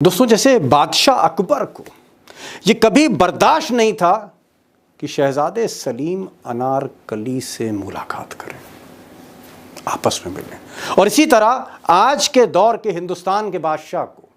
दोस्तों, जैसे बादशाह अकबर को ये कभी बर्दाश्त नहीं था कि शहजादे सलीम अनारकली से मुलाकात करें, आपस में मिलें, और इसी तरह आज के दौर के हिंदुस्तान के बादशाह को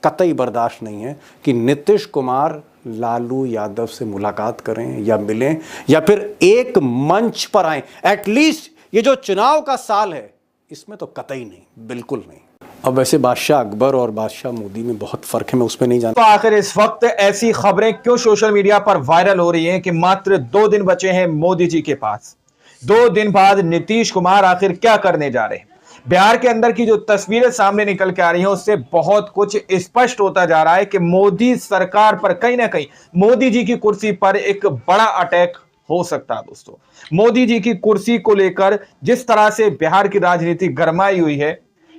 कतई बर्दाश्त नहीं है कि नीतीश कुमार लालू यादव से मुलाकात करें या मिलें या फिर एक मंच पर आए। एटलीस्ट ये जो चुनाव का साल है इसमें तो कतई नहीं, बिल्कुल नहीं। अब वैसे बादशाह अकबर और बादशाह मोदी में बहुत फर्क है, मैं उसमें नहीं जानता। तो आखिर इस वक्त ऐसी खबरें क्यों सोशल मीडिया पर वायरल हो रही हैं कि मात्र 2 दिन बचे हैं मोदी जी के पास। 2 दिन बाद नीतीश कुमार आखिर क्या करने जा रहे हैं। बिहार के अंदर की जो तस्वीरें सामने निकल के आ रही हैं उससे बहुत कुछ स्पष्ट होता जा रहा है कि मोदी सरकार पर कहीं ना कहीं मोदी जी की कुर्सी पर एक बड़ा अटैक हो सकता है। दोस्तों, मोदी जी की कुर्सी को लेकर जिस तरह से बिहार की राजनीति गरमाई हुई है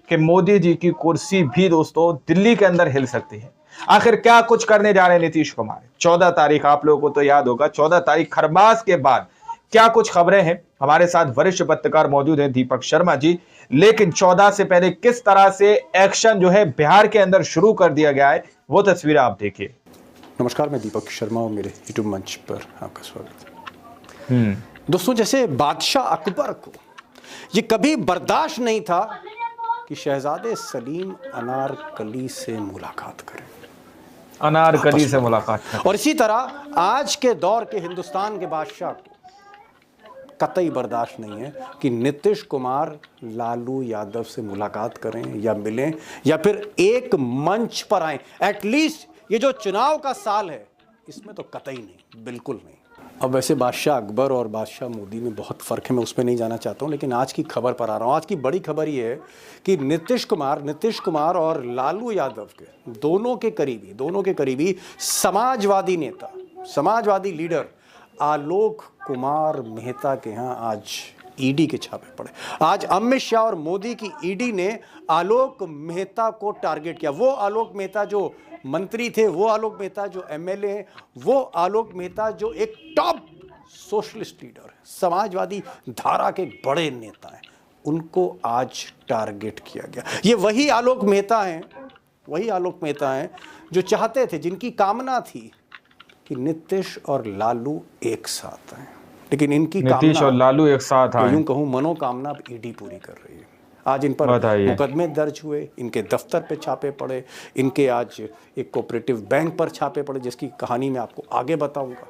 कि मोदी जी की कुर्सी भी दोस्तों दिल्ली के अंदर हिल सकती है। आखिर क्या कुछ करने जा रहे हैं नीतीश कुमार। 14 तारीख आप लोगों को तो याद होगा, 14 तारीख खरमास के बाद क्या कुछ खबरें हैं। हमारे साथ वरिष्ठ पत्रकार मौजूद हैं दीपक शर्मा जी। लेकिन 14 से पहले किस तरह से एक्शन जो है बिहार के अंदर शुरू कर दिया गया है, वो तस्वीर आप देखिए। नमस्कार, मैं दीपक शर्मा और मेरे यूट्यूब मंच पर आपका स्वागत है। दोस्तों, जैसे बादशाह अकबर को ये कभी बर्दाश्त नहीं था कि शहजादे सलीम अनारकली से मुलाकात करें, अनारकली से मुलाकात करें, और इसी तरह आज के दौर के हिंदुस्तान के बादशाह को कतई बर्दाश्त नहीं है कि नीतीश कुमार लालू यादव से मुलाकात करें या मिलें या फिर एक मंच पर आए। एटलीस्ट ये जो चुनाव का साल है इसमें तो कतई नहीं, बिल्कुल नहीं। अब वैसे बादशाह अकबर और बादशाह मोदी में बहुत फ़र्क है, मैं उसमें नहीं जाना चाहता हूँ, लेकिन आज की खबर पर आ रहा हूँ। आज की बड़ी खबर ये है कि नीतीश कुमार और लालू यादव के दोनों के करीबी समाजवादी नेता, समाजवादी लीडर आलोक कुमार मेहता के यहाँ आज ईडी के छापे पड़े। आज अमित शाह और मोदी की ईडी ने आलोक मेहता को टारगेट किया। वो आलोक मेहता जो मंत्री थे, वो आलोक मेहता जो एमएलए हैं, वो आलोक मेहता जो एक टॉप सोशलिस्ट लीडर है, समाजवादी धारा के बड़े नेता हैं, उनको आज टारगेट किया गया। ये वही आलोक मेहता हैं जो चाहते थे, जिनकी कामना थी कि नीतीश और लालू एक साथ आए, लेकिन इनकी नीतीश और लालू एक साथ आए, यूं कहूं मनोकामना अब ईडी पूरी कर रही है। आज इन पर मुकदमे दर्ज हुए, इनके दफ्तर पे छापे पड़े, इनके आज एक कोऑपरेटिव बैंक पर छापे पड़े, जिसकी कहानी मैं आपको आगे बताऊंगा।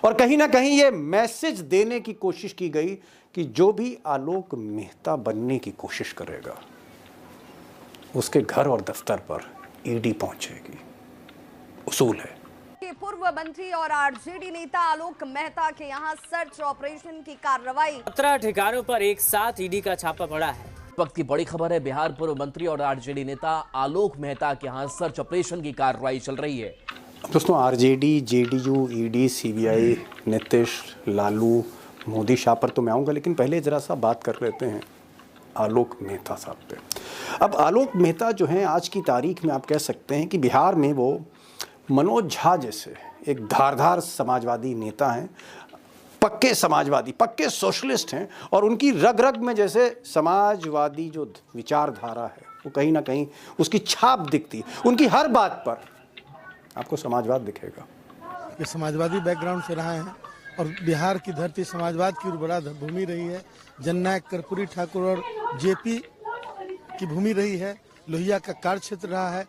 और कहीं ना कहीं ये मैसेज देने की कोशिश की गई कि जो भी आलोक मेहता बनने की कोशिश करेगा उसके घर और दफ्तर पर ईडी पहुंचेगी। उसूल है। पूर्व मंत्री और आरजेडी नेता आलोक मेहता के यहाँ सर्च ऑपरेशन की कार्रवाई। 17 ठिकानों पर एक साथ ईडी का छापा पड़ा है। वक्त की बड़ी खबर है, बिहार पूर्व मंत्री और आरजेडी नेता आलोक मेहता के यहाँ सर्च ऑपरेशन की कार्रवाई चल रही है। दोस्तों, RJD, JDU, ED, CBI, Nitish, Lalu, Modi Shah पर तो मैं आऊँगा, लेकिन पहले ज़रा सा बात कर लेते हैं आलोक मेहता साहब पे। अब आलोक मेहता जो हैं, आज की तारीख में आप कह सकते हैं कि बिहार में वो मनोज झा जैसे एक धारदार समाजवादी नेता हैं, पक्के समाजवादी, पक्के सोशलिस्ट हैं, और उनकी रग रग में जैसे समाजवादी जो विचारधारा है वो कहीं ना कहीं उसकी छाप दिखती है। उनकी हर बात पर आपको समाजवाद दिखेगा। ये समाजवादी बैकग्राउंड से रहा है और बिहार की धरती समाजवाद की उर्वरा भूमि रही है। जननायक कर्पूरी ठाकुर और जेपी की भूमि रही है। लोहिया का कार्य क्षेत्र रहा है।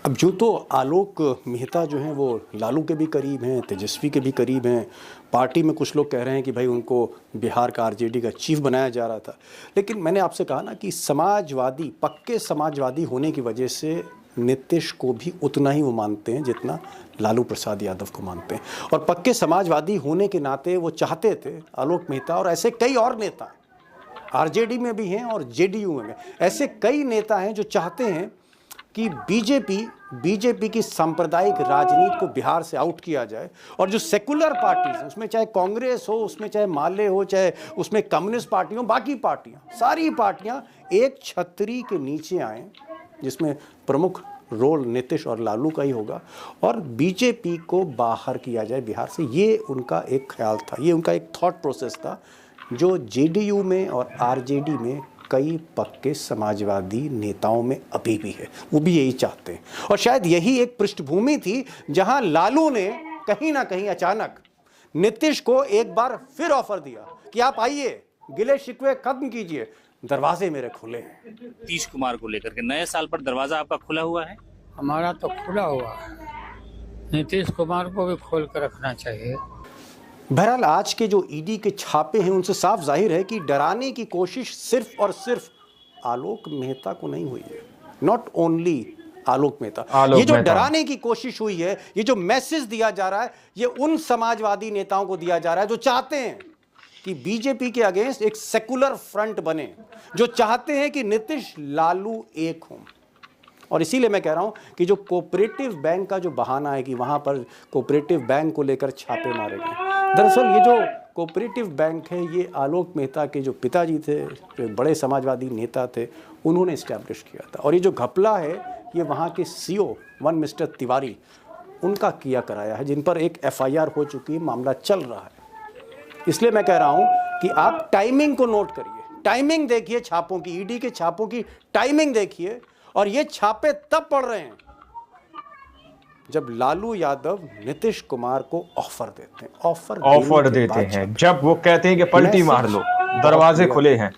अब जो तो आलोक मेहता जो हैं वो लालू के भी करीब हैं, तेजस्वी के भी करीब हैं। पार्टी में कुछ लोग कह रहे हैं कि भाई उनको बिहार का आरजेडी का चीफ बनाया जा रहा था, लेकिन मैंने आपसे कहा ना कि समाजवादी, पक्के समाजवादी होने की वजह से नीतीश को भी उतना ही वो मानते हैं जितना लालू प्रसाद यादव को मानते हैं। और पक्के समाजवादी होने के नाते वो चाहते थे, आलोक मेहता और ऐसे कई और नेता आरजेडी में भी हैं और जेडीयू में भी, ऐसे कई नेता हैं जो चाहते हैं कि बीजेपी की सांप्रदायिक राजनीति को बिहार से आउट किया जाए, और जो सेकुलर पार्टीज हैं, उसमें चाहे कांग्रेस हो, उसमें चाहे माले हो, चाहे उसमें कम्युनिस्ट पार्टी हो, बाकी पार्टियां, सारी पार्टियां एक छतरी के नीचे आएं, जिसमें प्रमुख रोल नीतीश और लालू का ही होगा, और बीजेपी को बाहर किया जाए बिहार से। ये उनका एक ख्याल था, ये उनका एक थॉट प्रोसेस था, जो जेडीयू में और आरजेडी में कई पक्के समाजवादी नेताओं में अभी भी है, वो भी यही चाहते हैं। और शायद यही एक पृष्ठभूमि थी जहां लालू ने कहीं ना कहीं अचानक नीतीश को एक बार फिर ऑफर दिया कि आप आइए, गिले शिकवे खत्म कीजिए, दरवाजे मेरे खुले हैं। नीतीश कुमार को लेकर के नए साल पर दरवाजा आपका खुला हुआ है? हमारा तो खुला हुआ है, नीतीश कुमार को भी खोल कर रखना चाहिए। बहरहाल आज के जो ईडी के छापे हैं उनसे साफ जाहिर है कि डराने की कोशिश सिर्फ और सिर्फ आलोक मेहता को नहीं हुई है। नॉट ओनली आलोक मेहता, ये जो डराने की कोशिश हुई है, ये जो मैसेज दिया जा रहा है, ये उन समाजवादी नेताओं को दिया जा रहा है जो चाहते हैं कि बीजेपी के अगेंस्ट एक सेकुलर फ्रंट बने, जो चाहते हैं कि नीतीश लालू एक हों। और इसीलिए मैं कह रहा हूं कि जो कोऑपरेटिव बैंक का जो बहाना है कि वहां पर कोऑपरेटिव बैंक को लेकर छापे मारे गए, दरअसल ये जो कोऑपरेटिव बैंक है ये आलोक मेहता के जो पिताजी थे, जो बड़े समाजवादी नेता थे, उन्होंने इस्टेब्लिश किया था। और ये जो घपला है ये वहाँ के सीईओ वन मिस्टर तिवारी उनका किया कराया है, जिन पर एक एफआईआर हो चुकी है, मामला चल रहा है। इसलिए मैं कह रहा हूँ कि आप टाइमिंग को नोट करिए, टाइमिंग देखिए छापों की, ईडी के छापों की टाइमिंग देखिए। और ये छापे तब पड़ रहे हैं जब लालू यादव नीतीश कुमार को ऑफर देते हैं, ऑफर देते हैं जब वो कहते हैं कि पलटी मार लो, दरवाजे खुले हैं।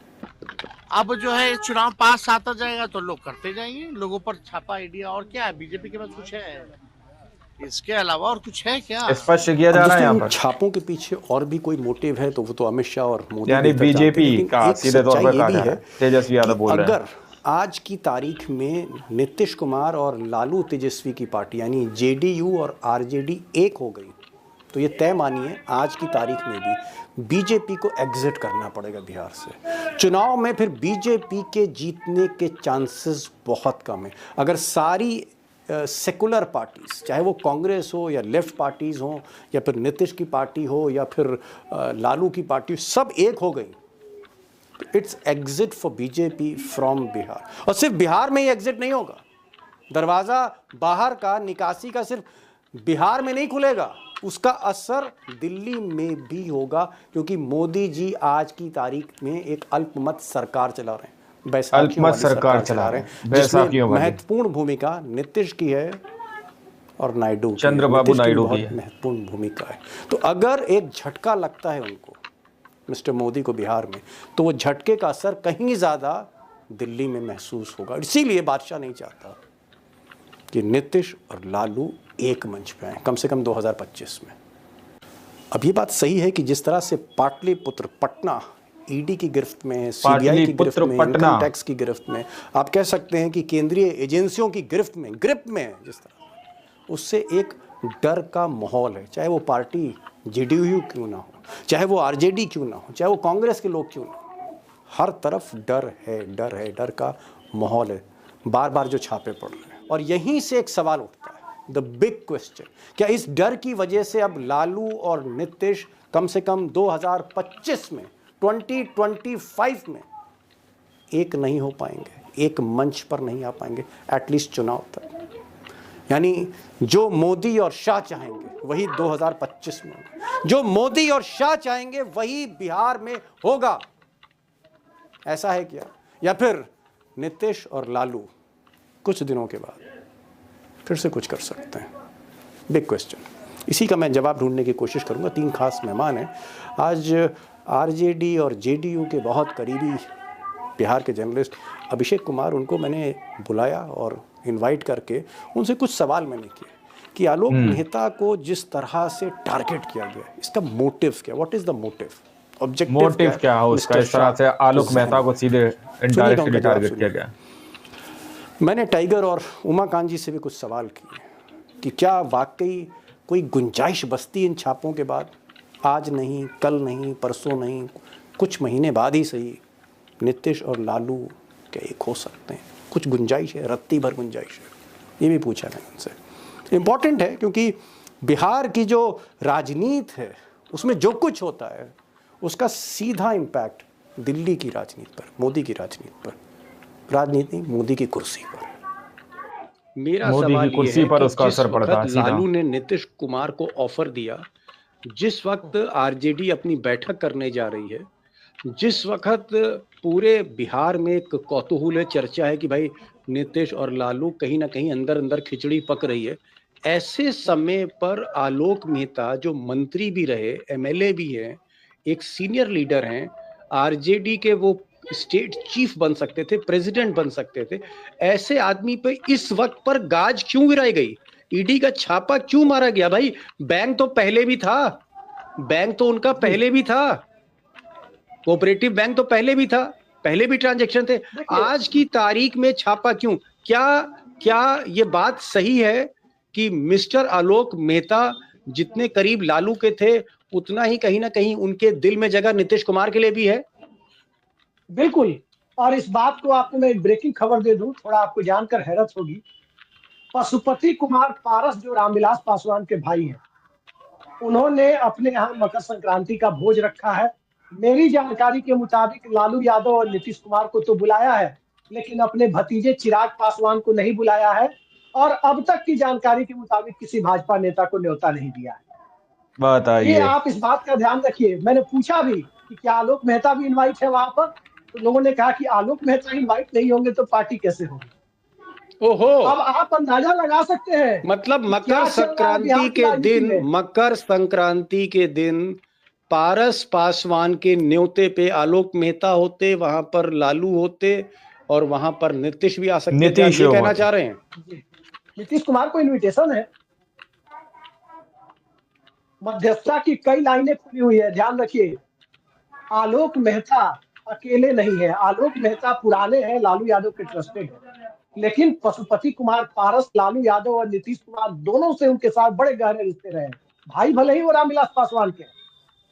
अब जो है चुनाव पास आता जाएगा तो लोग करते जाएंगे, लोगों पर छापा आइडिया। और क्या है, बीजेपी के पास कुछ है इसके अलावा और कुछ है क्या? स्पष्ट किया जा रहा है यहाँ पर। छापों के पीछे और भी कोई मोटिव है तो वो तो अमित शाह और मोदी, यानी बीजेपी का सीधे तौर पर कहा जा रहा है, तेजस्वी यादव बोल रहे हैं। अगर आज की तारीख में नीतीश कुमार और लालू तेजस्वी की पार्टी यानी जेडीयू और आरजेडी एक हो गई तो ये तय मानिए आज की तारीख में भी बीजेपी को एग्जिट करना पड़ेगा बिहार से। चुनाव में फिर बीजेपी के जीतने के चांसेस बहुत कम है। अगर सारी सेकुलर पार्टीज, चाहे वो कांग्रेस हो या लेफ्ट पार्टीज हो या फिर नीतीश की पार्टी हो या फिर लालू की पार्टी, सब एक हो गई, it's exit for BJP from Bihar. और सिर्फ बिहार में ही एग्जिट नहीं होगा, दरवाजा बाहर का, निकासी का सिर्फ बिहार में नहीं खुलेगा, उसका असर दिल्ली में भी होगा, क्योंकि मोदी जी आज की तारीख में एक अल्पमत सरकार चला रहे हैं, अल्पमत सरकार चला रहे हैं, जिसमें महत्वपूर्ण भूमिका नीतीश की है और नायडू, चंद्रबाबू नायडू की महत्वपूर्ण भूमिका है। तो अगर एक झटका लगता है उनको, मिस्टर मोदी को बिहार में, तो वो झटके का असर कहीं ज़्यादा दिल्ली में महसूस होगा। इसीलिए बादशाह नहीं चाहता कि नीतीश और लालू एक मंच पे आए, कम से कम 2025 में। अब ये बात सही है कि जिस तरह से पाटलिपुत्र, पटना ईडी की गिरफ्त में, सीबीआई की गिरफ्त में, इनकम टैक्स की गिरफ्त में, आप कह सकते हैं कि केंद्रीय एजेंसियों की गिरफ्त में, जिस तरह, उससे एक डर का माहौल है। चाहे वो पार्टी जेडीयू क्यों ना हो, चाहे वो आरजेडी क्यों ना हो, चाहे वो कांग्रेस के लोग क्यों ना हो, हर तरफ डर है, डर का माहौल है। बार बार जो छापे पड़ रहे हैं, और यहीं से एक सवाल उठता है, द बिग क्वेश्चन, क्या इस डर की वजह से अब लालू और नीतीश कम से कम 2025 में, 2025 में एक नहीं हो पाएंगे, एक मंच पर नहीं आ पाएंगे, एटलीस्ट चुनाव तक? यानी जो मोदी और शाह चाहेंगे वही 2025 में होगा, जो मोदी और शाह चाहेंगे वही बिहार में होगा। ऐसा है क्या? या फिर नीतीश और लालू कुछ दिनों के बाद फिर से कुछ कर सकते हैं? Big question. इसी का मैं जवाब ढूंढने की कोशिश करूंगा। 3 खास मेहमान हैं आज। आरजेडी और जेडीयू के बहुत करीबी बिहार के जर्नलिस्ट अभिषेक कुमार, उनको मैंने बुलाया और इनवाइट करके उनसे कुछ सवाल मैंने किए कि आलोक मेहता को जिस तरह से टारगेट किया गया, इसका मोटिव क्या? What is the motive? Motive क्या हो उसका, इस तरह से आलोक मेहता को सीधे इनडायरेक्टली टारगेट किया गया? मैंने टाइगर और उमाकांत जी से भी कुछ सवाल किए कि क्या वाकई कोई गुंजाइश बसती इन छापों के बाद? आज नहीं, कल नहीं, परसों नहीं, कुछ महीने बाद ही सही, नीतीश और लालू क्या एक हो सकते हैं? कुछ गुंजाइश है, रत्ती भर गुंजाइश है? ये भी पूछा मैंने उनसे। इम्पॉर्टेंट है क्योंकि बिहार की जो राजनीति है उसमें जो कुछ होता है उसका सीधा इम्पैक्ट दिल्ली की राजनीति पर, मोदी की राजनीति पर, राजनीति मोदी की कुर्सी पर। मेरा सवाल ये है कि उसका असर पड़ता है। लालू ने नीतीश कुमार को ऑफर दिया, जिस वक्त आरजेडी अपनी बैठक करने जा रही है, जिस वक्त पूरे बिहार में एक कौतूहल है, चर्चा है कि भाई नीतीश और लालू कहीं ना कहीं अंदर अंदर खिचड़ी पक रही है, ऐसे समय पर आलोक मेहता जो मंत्री भी रहे, एमएलए भी हैं, एक सीनियर लीडर हैं, आरजेडी के वो स्टेट चीफ बन सकते थे, प्रेसिडेंट बन सकते थे, ऐसे आदमी पे इस वक्त पर गाज क्यों गिराई गई? ईडी का छापा क्यों मारा गया? भाई बैंक तो पहले भी था, बैंक तो उनका पहले भी था, कोऑपरेटिव बैंक तो पहले भी था, पहले भी ट्रांजैक्शन थे, आज की तारीख में छापा क्यों? क्या ये बात सही है कि मिस्टर आलोक मेहता जितने करीब लालू के थे उतना ही कहीं ना कहीं उनके दिल में जगह नीतीश कुमार के लिए भी है? बिल्कुल। और इस बात को आपको मैं एक ब्रेकिंग खबर दे दूं, थोड़ा आपको जानकर हैरत होगी। पशुपति कुमार पारस जो रामविलास पासवान के भाई हैं, उन्होंने अपने यहाँ मकर संक्रांति का भोज रखा है। मेरी जानकारी के मुताबिक लालू यादव और नीतीश कुमार को तो बुलाया है, लेकिन अपने भतीजे चिराग पासवान को नहीं बुलाया है, और अब तक की जानकारी के मुताबिक किसी भाजपा नेता को न्योता नहीं दिया है। बताइए, आप इस बात का ध्यान रखिए। मैंने पूछा भी कि क्या आलोक मेहता भी इनवाइट है वहां पर, तो लोगों ने कहा कि आलोक मेहता इनवाइट नहीं होंगे तो पार्टी कैसे होगी। ओहो, अब आप अंदाजा लगा सकते हैं, मतलब मकर संक्रांति के दिन पारस पासवान के न्योते पे आलोक मेहता होते, वहां पर लालू होते और वहां पर नीतीश भी आ सकते थे, ये कहना चाह रहे हैं? नीतीश कुमार को इनविटेशन है। मध्यस्थता की कई लाइनें खुली हुई है, ध्यान रखिए। आलोक मेहता अकेले नहीं है, आलोक मेहता पुराने हैं, लालू यादव के ट्रस्टेड है, लेकिन पशुपति कुमार पारस लालू यादव और नीतीश कुमार दोनों से उनके साथ बड़े गहरे रिश्ते रहे। भाई भले ही वो रामविलास पासवान के।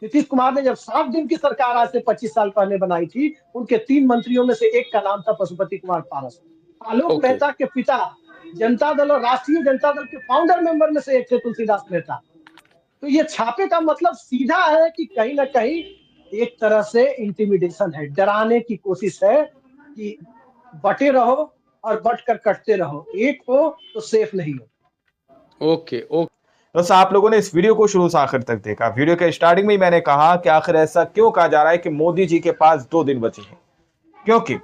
नीतीश कुमार ने जब 7 दिन की सरकार आज से 25 साल पहले बनाई थी, उनके 3 मंत्रियों में से एक का नाम था पशुपति कुमार पारस। आलोक मेहता के पिता जनता दल और राष्ट्रीय जनता दल के फाउंडर मेंबर में से एक थे तुलसीदास मेहता। तो ये छापे का मतलब सीधा है कि कहीं ना कहीं एक तरह से इंटिमिडेशन है, डराने की कोशिश है कि बटे रहो और बट कर कटते रहो, एक हो तो सेफ नहीं हो। ओके। दोस्तों, आप लोगों ने इस वीडियो को शुरू से आखिर तक देखा। वीडियो के स्टार्टिंग में ही मैंने कहा कि आखिर ऐसा क्यों कहा जा रहा है कि मोदी जी के पास 2 दिन बचे हैं, क्योंकि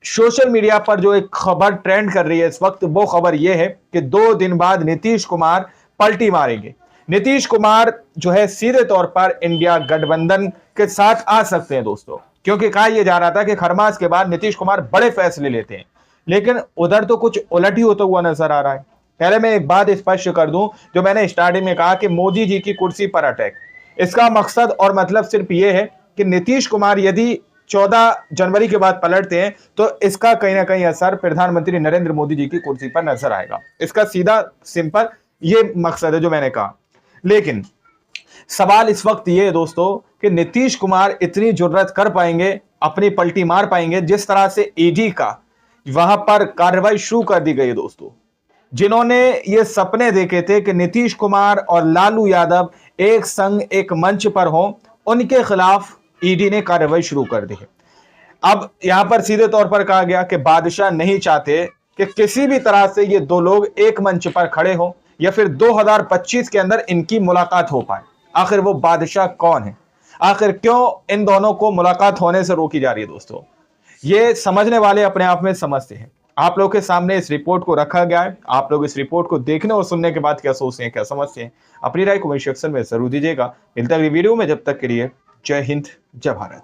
सोशल मीडिया पर जो एक खबर ट्रेंड कर रही है इस वक्त, वो खबर ये है कि 2 दिन बाद नीतीश कुमार पलटी मारेंगे। नीतीश कुमार जो है सीधे तौर पर इंडिया गठबंधन के साथ आ सकते हैं दोस्तों, क्योंकि कहा यह जा रहा था कि खरमास के बाद नीतीश कुमार बड़े फैसले लेते हैं, लेकिन उधर तो कुछ उलट ही होता हुआ नजर आ रहा है। पहले मैं एक बात स्पष्ट कर दूं, जो मैंने स्टार्टिंग में कहा कि मोदी जी की कुर्सी पर अटैक, इसका मकसद और मतलब सिर्फ यह है कि नीतीश कुमार यदि 14 जनवरी के बाद पलटते हैं तो इसका कहीं ना कहीं असर प्रधानमंत्री नरेंद्र मोदी जी की कुर्सी पर नजर आएगा। इसका सीधा सिंपल ये मकसद है जो मैंने कहा। लेकिन सवाल इस वक्त ये है दोस्तों कि नीतीश कुमार इतनी जुर्रत कर पाएंगे, अपनी पलटी मार पाएंगे? जिस तरह से ईडी का वहां पर कार्रवाई शुरू कर दी गई है दोस्तों, जिन्होंने ये सपने देखे थे कि नीतीश कुमार और लालू यादव एक संग एक मंच पर हों, उनके खिलाफ ईडी ने कार्रवाई शुरू कर दी है। अब यहां पर सीधे तौर पर कहा गया कि बादशाह नहीं चाहते कि किसी भी तरह से ये 2 लोग एक मंच पर खड़े हों या फिर 2025 के अंदर इनकी मुलाकात हो पाए। आखिर वो बादशाह कौन है? आखिर क्यों इन दोनों को मुलाकात होने से रोकी जा रही है दोस्तों? ये समझने वाले अपने आप में समझते हैं। आप लोग के सामने इस रिपोर्ट को रखा गया है। आप लोग इस रिपोर्ट को देखने और सुनने के बाद क्या सोचते हैं, क्या समझते हैं, अपनी राय कमेंट सेक्शन में जरूर दीजिएगा। मिलते हैं अगली वीडियो में, जब तक के लिए जय हिंद, जय भारत।